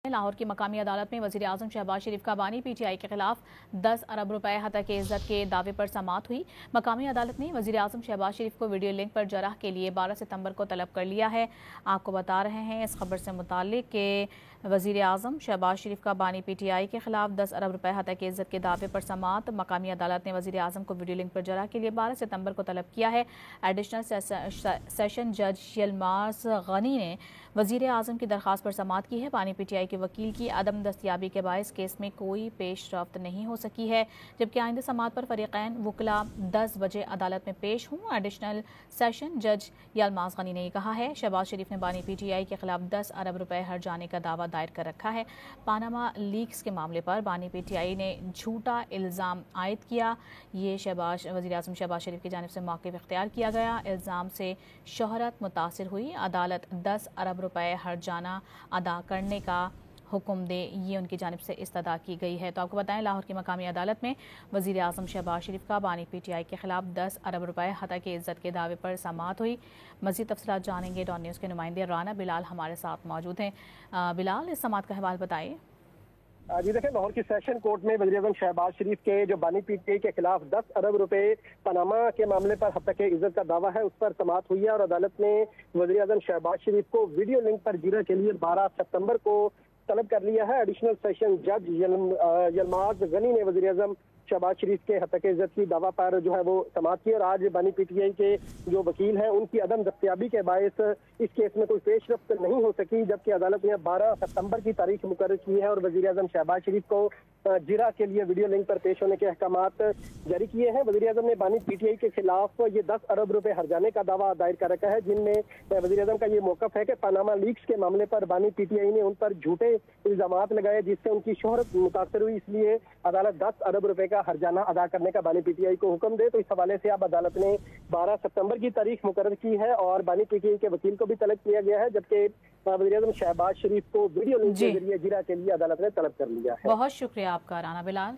लाहौर की मकामी अदालत में वज़ीर आज़म शहबाज शरीफ का बानी पीटीआई के खिलाफ 10 अरब रुपए हतक इज़्ज़त के दावे पर समाअत हुई। मकामी अदालत ने वज़ीर आज़म शहबाज शरीफ को वीडियो लिंक पर जराह के लिए 12 सितंबर को तलब कर लिया है। आपको बता रहे हैं इस खबर से मुताल्लिक कि वज़ीर आज़म शहबाज शरीफ का बानी पीटीआई के खिलाफ 10 अरब रुपए हतक इज़्ज़त के दावे पर समाअत। मकामी अदालत ने वज़ीर आज़म को वीडियो लिंक पर जराह के लिए 12 सितंबर को तलब किया है। एडिशनल सेशन जज यलमाज गनी ने वज़ीर आज़म की दरख्वास्त पर समाअत की है। बानी पीटीआई के वकील की अदम दस्तयाबी के बायस केस में कोई पेशरफ्त नहीं हो सकी है, जबकि आइंदा समाअत पर फरीक़ैन वकला 10 बजे अदालत में पेश हों। एडिशनल सेशन जज यलमाज गनी ने कहा है शहबाज शरीफ ने बानी पीटीआई के खिलाफ 10 अरब रुपए हर जाने का दावा दायर कर रखा है। पानामा लीक्स के मामले पर बानी पीटीआई ने झूठा इल्ज़ाम आयद किया। ये वज़ीर आज़म शहबाज शरीफ की जानिब से मौक़िफ़ इख्तियार किया गया। इल्ज़ाम से शोहरत मुतासिर हुई। अदालत 10 अरब रुपए हर जाना अदा करने का हुक्म दे, ये उनकी जानिब से इस्तदा की गई है। तो आपको बताएं लाहौर की मकामी अदालत में वज़ीर आज़म शहबाज शरीफ का बानी पीटीआई के खिलाफ 10 अरब रुपए हतक इज़्ज़त के दावे पर समाअत हुई। मज़ीद तफसीलात जानेंगे। डॉन न्यूज़ के नुमाइंदे राना बिलाल हमारे साथ मौजूद हैं। बिलाल, इस समाअत का हवाला बताइए। जी देखिए, लाहौर की सेशन कोर्ट में वज़ीर आज़म शहबाज शरीफ के जो बानी पीटीआई के खिलाफ 10 अरब रुपए पनामा के मामले पर हतक इज़्ज़त का दावा है, उस पर समाअत हुई है और अदालत ने वज़ीर आज़म शहबाज शरीफ को वीडियो लिंक पर जीरा के लिए 12 सितंबर को तलब कर लिया है। एडिशनल सेशन जज यलमाज गनी ने वज़ीर आज़म शहबाज शरीफ के हतक इज़्ज़त की दावा पर जो है वो समाअत की और आज बानी पीटीआई के जो वकील हैं उनकी अदम दस्तयाबी के बायस इस केस में कोई पेशरफ्त नहीं हो सकी, जबकि अदालत ने 12 सितंबर की तारीख मुकर्रर की है और वज़ीर आज़म शहबाज शरीफ को जिरा के लिए वीडियो लिंक पर पेश होने के अहकामात जारी किए हैं। वज़ीर आज़म ने बानी पीटीआई के खिलाफ ये 10 अरब रुपए हर्जाने का दावा दायर कर रखा है, जिनमें वज़ीर आज़म का ये मौक़िफ़ है कि पनामा लीक्स के मामले पर बानी पीटीआई ने उन पर झूठे इल्ज़ामात लगाए जिससे उनकी शोहरत मुतासर हुई, इसलिए अदालत 10 अरब रुपए का हर्जाना अदा करने का बानी पीटीआई को हुक्म दे। तो इस हवाले से अब अदालत ने 12 सितंबर की तारीख मुकर्रर की है और बानी पीटीआई के वकील को भी तलब किया गया है, जबकि वज़ीर आज़म शहबाज शरीफ को वीडियो लिंक के जरिए जिरा के लिए अदालत ने तलब कर लिया है। बहुत शुक्रिया आपका राना बिलाल।